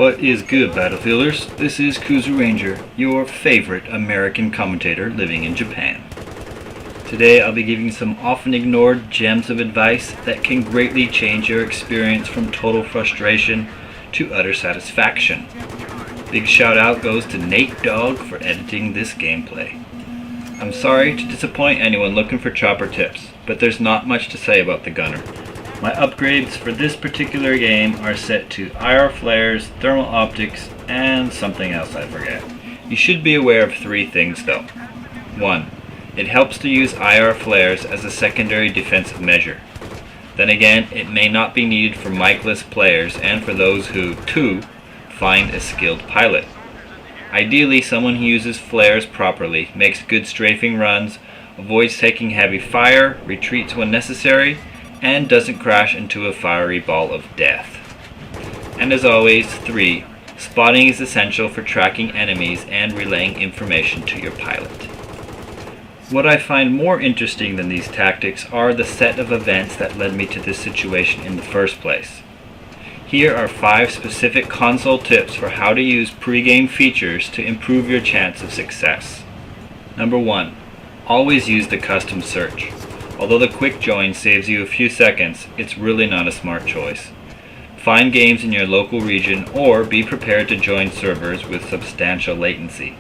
What is good, Battlefielders? This is Kuzu Ranger, your favorite American commentator living in Japan. Today I'll be giving some often ignored gems of advice that can greatly change your experience from total frustration to utter satisfaction. Big shout out goes to NeightDog for editing this gameplay. I'm sorry to disappoint anyone looking for chopper tips, but there's not much to say about the gunner. My upgrades for this particular game are set to IR flares, thermal optics, and something else I forget. You should be aware of three things though. 1. It helps to use IR flares as a secondary defensive measure. Then again, it may not be needed for mic-less players and for those who, 2, find a skilled pilot. Ideally, someone who uses flares properly, makes good strafing runs, avoids taking heavy fire, retreats when necessary, and doesn't crash into a fiery ball of death. And as always, 3. Spotting is essential for tracking enemies and relaying information to your pilot. What I find more interesting than these tactics are the set of events that led me to this situation in the first place. Here are 5 specific console tips for how to use pre-game features to improve your chance of success. Number 1. Always use the custom search. Although the quick join saves you a few seconds, it's really not a smart choice. Find games in your local region or be prepared to join servers with substantial latency.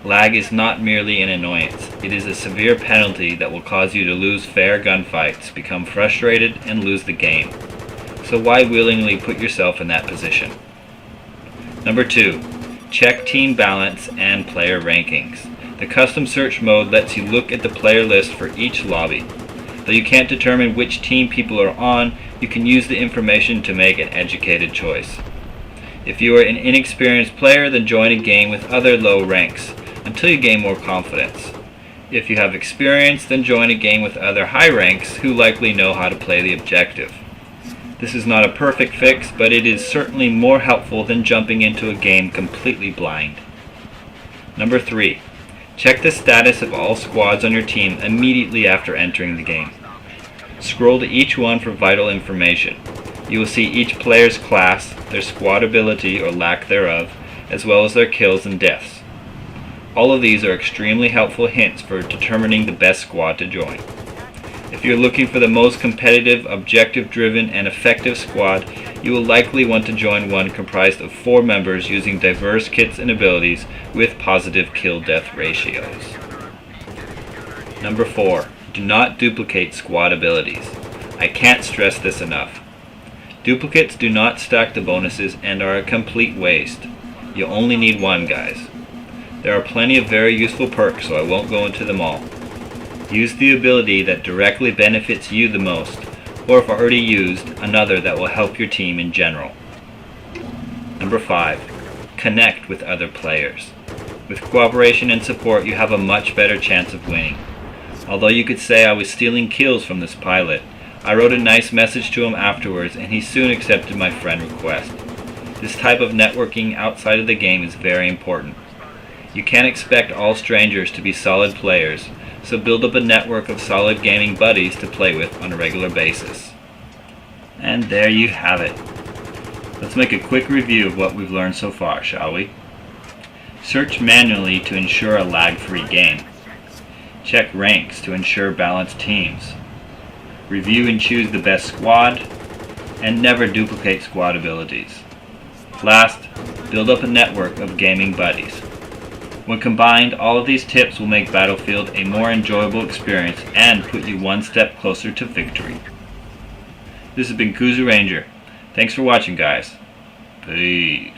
Lag is not merely an annoyance, it is a severe penalty that will cause you to lose fair gunfights, become frustrated, and lose the game. So why willingly put yourself in that position? Number 2. Check team balance and player rankings. The custom search mode lets you look at the player list for each lobby. Though you can't determine which team people are on, you can use the information to make an educated choice. If you are an inexperienced player, then join a game with other low ranks, until you gain more confidence. If you have experience, then join a game with other high ranks who likely know how to play the objective. This is not a perfect fix, but it is certainly more helpful than jumping into a game completely blind. Number 3. Check the status of all squads on your team immediately after entering the game. Scroll to each one for vital information. You will see each player's class, their squad ability or lack thereof, as well as their kills and deaths. All of these are extremely helpful hints for determining the best squad to join. If you're looking for the most competitive, objective-driven, and effective squad, you will likely want to join one comprised of 4 members using diverse kits and abilities with positive kill-death ratios. Number 4. Do not duplicate squad abilities. I can't stress this enough. Duplicates do not stack the bonuses and are a complete waste. You only need one, guys. There are plenty of very useful perks, so I won't go into them all. Use the ability that directly benefits you the most, or if already used, another that will help your team in general. Number 5. Connect with other players. With cooperation and support, you have a much better chance of winning. Although you could say I was stealing kills from this pilot, I wrote a nice message to him afterwards and he soon accepted my friend request. This type of networking outside of the game is very important. You can't expect all strangers to be solid players, so build up a network of solid gaming buddies to play with on a regular basis. And there you have it. Let's make a quick review of what we've learned so far, shall we? Search manually to ensure a lag-free game. Check ranks to ensure balanced teams. Review and choose the best squad, and never duplicate squad abilities. Last, build up a network of gaming buddies. When combined, all of these tips will make Battlefield a more enjoyable experience and put you one step closer to victory. This has been Kuzu Ranger. Thanks for watching, guys. Peace.